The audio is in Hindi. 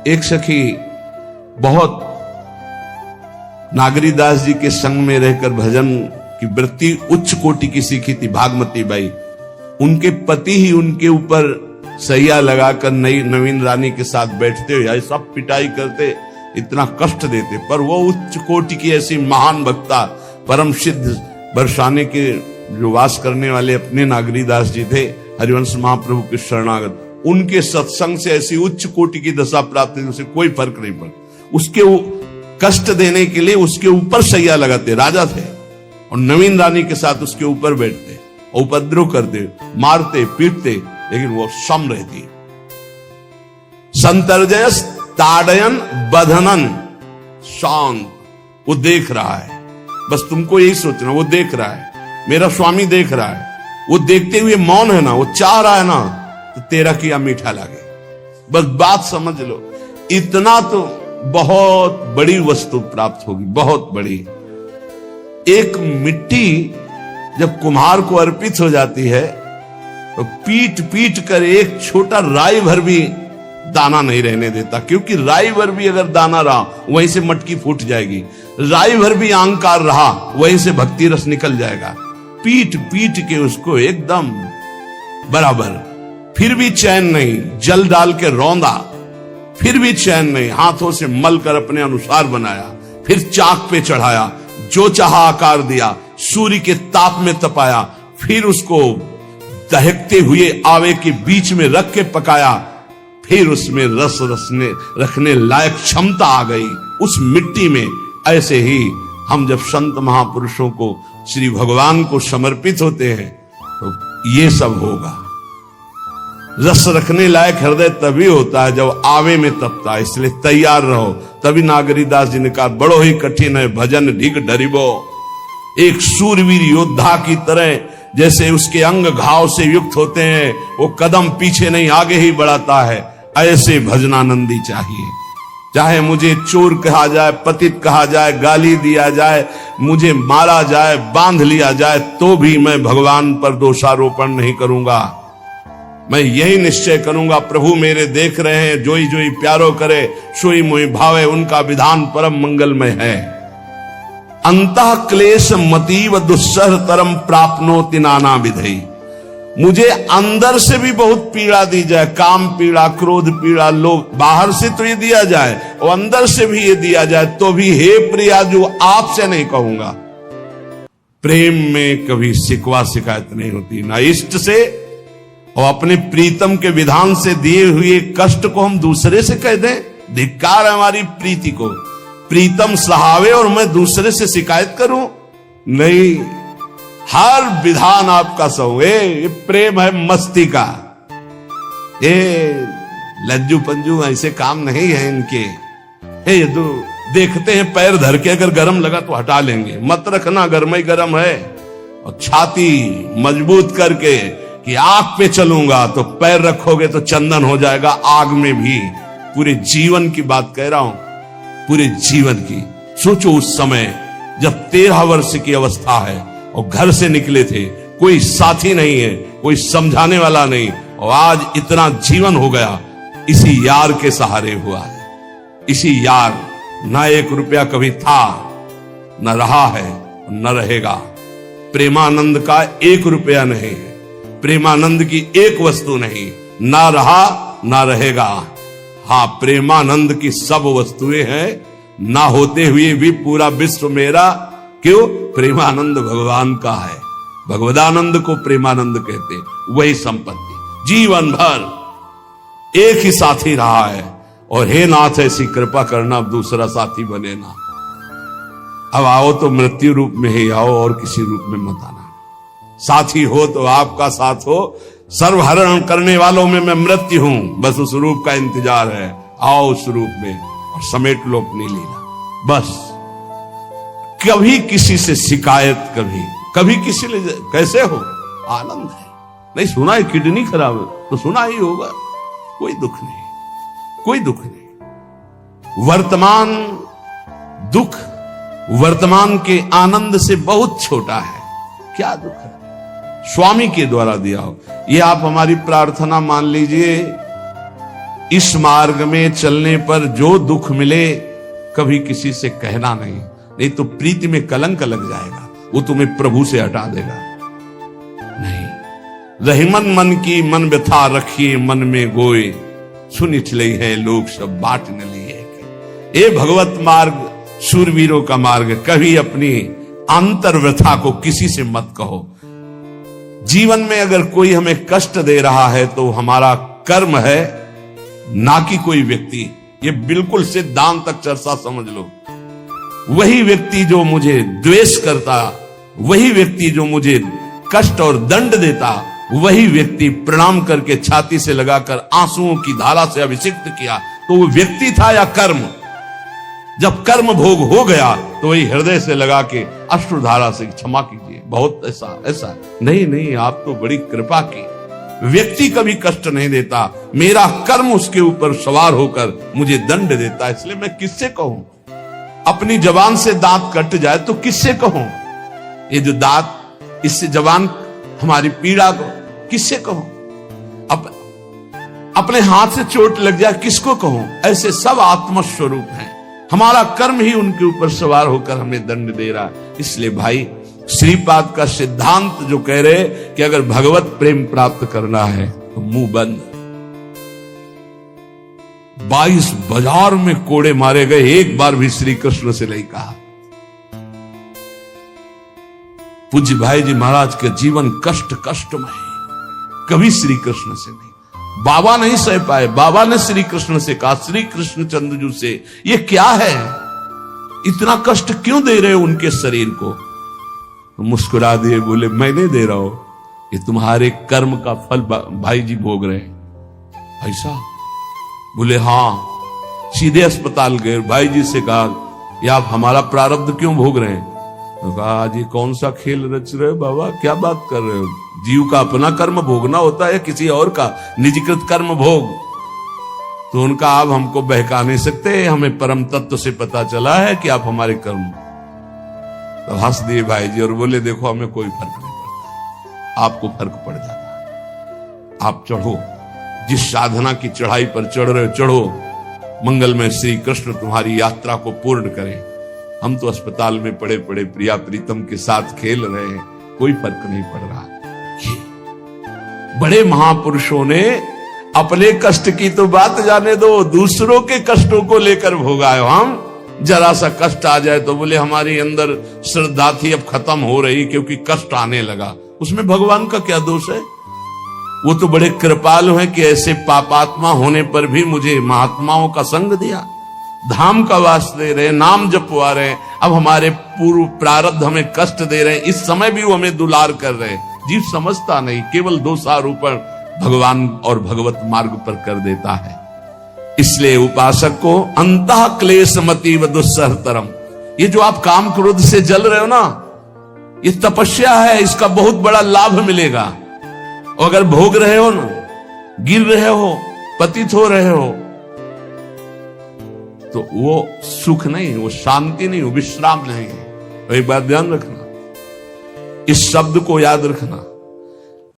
एक सखी बहुत नागरीदास जी के संग में रहकर भजन की वृत्ति उच्च कोटि की सीखी थी, भागमती बाई। उनके पति ही उनके ऊपर सैया लगाकर नवीन रानी के साथ बैठते हुए सब पिटाई करते, इतना कष्ट देते, पर वो उच्च कोटि की ऐसी महान भक्ता परम सिद्ध बरसाने के जो वास करने वाले अपने नागरीदास जी थे, हरिवंश महाप्रभु के शरणागत, उनके सत्संग से ऐसी उच्च कोटि की दशा प्राप्त हुई, उसे कोई फर्क नहीं पड़ा। उसके कष्ट देने के लिए उसके ऊपर सैया लगाते, राजा थे, और नवीन रानी के साथ उसके ऊपर बैठते, उपद्रव करते, मारते पीटते, लेकिन वो सम रहती। संतर्जयस ताड़यन बधनन शांत, वो देख रहा है, बस तुमको यही सोचना, वो देख रहा है, मेरा स्वामी देख रहा है, वो देखते हुए मौन है ना, वो चाह रहा है ना, तो तेरा किया मीठा लगे, बस बात समझ लो। इतना तो बहुत बड़ी वस्तु प्राप्त होगी, बहुत बड़ी। एक मिट्टी जब कुम्हार को अर्पित हो जाती है तो पीट पीट कर एक छोटा राई भर भी दाना नहीं रहने देता, क्योंकि राई भर भी अगर दाना रहा वहीं से मटकी फूट जाएगी, राई भर भी अहंकार रहा वहीं से भक्ति रस निकल जाएगा। पीट पीट के उसको एकदम बराबर, फिर भी चैन नहीं, जल डाल के रौंदा, फिर भी चैन नहीं, हाथों से मल कर अपने अनुसार बनाया, फिर चाक पे चढ़ाया, जो चाहा आकार दिया, सूर्य के ताप में तपाया, फिर उसको दहकते हुए आवे के बीच में रख के पकाया, फिर उसमें रस रखने लायक क्षमता आ गई उस मिट्टी में। ऐसे ही हम जब संत महापुरुषों को, श्री भगवान को समर्पित होते हैं तो ये सब होगा। रस रखने लायक हृदय तभी होता है जब आवे में तपता है, इसलिए तैयार रहो। तभी नागरीदास जी ने कहा, बड़ो ही कठिन है भजन ढिग डरिबो। एक सूरवीर योद्धा की तरह जैसे उसके अंग घाव से युक्त होते हैं, वो कदम पीछे नहीं आगे ही बढ़ाता है, ऐसे भजनानंदी चाहिए। चाहे मुझे चोर कहा जाए, पतित कहा जाए, गाली दिया जाए, मुझे मारा जाए, बांध लिया जाए, तो भी मैं भगवान पर दोषारोपण नहीं करूंगा। मैं यही निश्चय करूंगा, प्रभु मेरे देख रहे हैं, जोई जोई प्यारो करे, सोई मोई भावे, उनका विधान परम मंगलमय है। अंतः क्लेश मतीव दुस्सह तरम प्राप्नोति नाना विधि। मुझे अंदर से भी बहुत पीड़ा दी जाए, काम पीड़ा, क्रोध पीड़ा, लोग बाहर से तो ये दिया जाए और अंदर से भी ये दिया जाए, तो भी हे प्रिया जो आपसे नहीं कहूंगा। प्रेम में कभी शिकवा शिकायत नहीं होती, ना इष्ट से और अपने प्रीतम के विधान से दिए हुए कष्ट को हम दूसरे से कह दें, धिक्कार है हमारी प्रीति को। प्रीतम सहावे और मैं दूसरे से शिकायत करूं? नहीं, हर विधान आपका सहो। ये प्रेम है मस्ती का, ये लज्जू पंजू ऐसे काम नहीं है इनके। ये तो देखते हैं पैर धर के, अगर गर्म लगा तो हटा लेंगे, मत रखना गर्म ही गर्म है। और छाती मजबूत करके कि आग पे चलूंगा, तो पैर रखोगे तो चंदन हो जाएगा आग में भी। पूरे जीवन की बात कह रहा हूं, पूरे जीवन की। सोचो उस समय जब 13 वर्ष की अवस्था है और घर से निकले थे, कोई साथी नहीं है, कोई समझाने वाला नहीं, और आज इतना जीवन हो गया, इसी यार के सहारे हुआ है। इसी यार, ना 1 रुपया कभी था, न रहा है, न रहेगा। प्रेमानंद का 1 रुपया नहीं है, प्रेमानंद की एक वस्तु नहीं, ना रहा ना रहेगा। हाँ, प्रेमानंद की सब वस्तुएं हैं, ना होते हुए भी पूरा विश्व मेरा। क्यों? प्रेमानंद भगवान का है, भगवदानंद को प्रेमानंद कहते, वही संपत्ति। जीवन भर एक ही साथी रहा है, और हे नाथ ऐसी कृपा करना अब दूसरा साथी बने ना। अब आओ तो मृत्यु रूप में ही आओ, और किसी रूप में मत आना। साथी हो तो आपका साथ हो, सर्वहरण करने वालों में मैं मृत्यु हूं, बस उस रूप का इंतजार है। आओ उस रूप में और समेट लो अपनी लीला। बस कभी किसी से शिकायत, कभी किसी ने कैसे हो, आनंद है। नहीं सुना है किडनी खराब है, तो सुना ही होगा, कोई दुख नहीं, कोई दुख नहीं। वर्तमान दुख वर्तमान के आनंद से बहुत छोटा है। क्या दुख है? स्वामी के द्वारा दिया हो। ये आप हमारी प्रार्थना मान लीजिए इस मार्ग में चलने पर जो दुख मिले कभी किसी से कहना नहीं, नहीं तो प्रीति में कलंक लग जाएगा, वो तुम्हें प्रभु से हटा देगा। नहीं, रहीमन मन की मन व्यथा रखिए मन में गोए, सुनिठ लई है लोग सब बाट न लिए। ये भगवत मार्ग शूरवीरों का मार्ग। कभी अपनी अंतर व्यथा को किसी से मत कहो। जीवन में अगर कोई हमें कष्ट दे रहा है तो हमारा कर्म है, ना कि कोई व्यक्ति। ये बिल्कुल सिद्धांत तक चर्चा समझ लो। वही व्यक्ति जो मुझे द्वेष करता, वही व्यक्ति जो मुझे कष्ट और दंड देता, वही व्यक्ति प्रणाम करके छाती से लगाकर आंसुओं की धारा से अभिषिक्त किया, तो वो व्यक्ति था या कर्म? जब कर्म भोग हो गया तो वही हृदय से लगा के अश्रुधारा से क्षमा कीजिए, बहुत ऐसा ऐसा। नहीं, आप तो बड़ी कृपा की। व्यक्ति कभी कष्ट नहीं देता, मेरा कर्म उसके ऊपर सवार होकर मुझे दंड देता, इसलिए मैं किससे कहूं? अपनी जबान से दांत कट जाए तो किससे कहूं? ये जो दांत, इससे जबान हमारी पीड़ा को किससे कहूं? अपने हाथ से चोट लग जाए किसको कहूं? ऐसे सब आत्मस्वरूप हैं, हमारा कर्म ही उनके ऊपर सवार होकर हमें दंड दे रहा है। इसलिए भाई, श्रीपाद का सिद्धांत जो कह रहे कि अगर भगवत प्रेम प्राप्त करना है तो मुंह बंद। 22 बाजार में कोड़े मारे गए, एक बार भी श्री कृष्ण से नहीं कहा। पूज्य भाई जी महाराज के जीवन कष्ट में है, कभी श्री कृष्ण से नहीं। बाबा नहीं सह पाए, बाबा ने श्री कृष्ण से कहा, श्री कृष्ण चंद्रजू से, ये क्या है, इतना कष्ट क्यों दे रहे हो उनके शरीर को? मुस्कुरा दिए, बोले मैं नहीं दे रहा हूं, ये तुम्हारे कर्म का फल भाई जी भोग रहे हैं। ऐसा? बोले हाँ। सीधे अस्पताल गए, भाई जी से कहा ये आप हमारा प्रारब्ध क्यों भोग रहे हैं? तो कहा आज ये कौन सा खेल रच रहे हो बाबा, क्या बात कर रहे हो? जीव का अपना कर्म भोगना होता है, किसी और का निजीकृत कर्म भोग? तो उनका आप हमको बहका नहीं सकते, हमें परम तत्व से पता चला है कि आप हमारे कर्म। तो हंस दिए भाई जी और बोले देखो हमें कोई फर्क नहीं पड़ता, आपको फर्क पड़ जाता है। आप चढ़ो, जिस साधना की चढ़ाई पर चढ़ रहे हो चढ़ो, मंगलमय श्री कृष्ण तुम्हारी यात्रा को पूर्ण करें। हम तो अस्पताल में पड़े पड़े प्रिया प्रीतम के साथ खेल रहे हैं, कोई फर्क नहीं पड़ रहा। बड़े महापुरुषों ने अपने कष्ट की तो बात जाने दो, दूसरों के कष्टों को लेकर भोगाए। हम जरा सा कष्ट आ जाए तो बोले हमारी अंदर श्रद्धा थी अब खत्म हो रही क्योंकि कष्ट आने लगा। उसमें भगवान का क्या दोष है? वो तो बड़े कृपालु हैं कि ऐसे पापात्मा होने पर भी मुझे महात्माओं का संग दिया, धाम का वास दे रहे, नाम जपवा रहे। अब हमारे पूर्व प्रारब्ध हमें कष्ट दे रहे हैं, इस समय भी वो हमें दुलार कर रहे हैं। जीव समझता नहीं, केवल दोषारोपण भगवान और भगवत मार्ग पर कर देता है। इसलिए उपासक को अंतः क्लेश मति व दुस्सहतरम, ये जो आप काम क्रोध से जल रहे हो ना, ये तपस्या है, इसका बहुत बड़ा लाभ मिलेगा। और अगर भोग रहे हो ना, गिर रहे हो, पतित हो रहे हो, तो वो सुख नहीं, वो शांति नहीं, वो विश्राम नहीं है। एक बात ध्यान रखना, इस शब्द को याद रखना।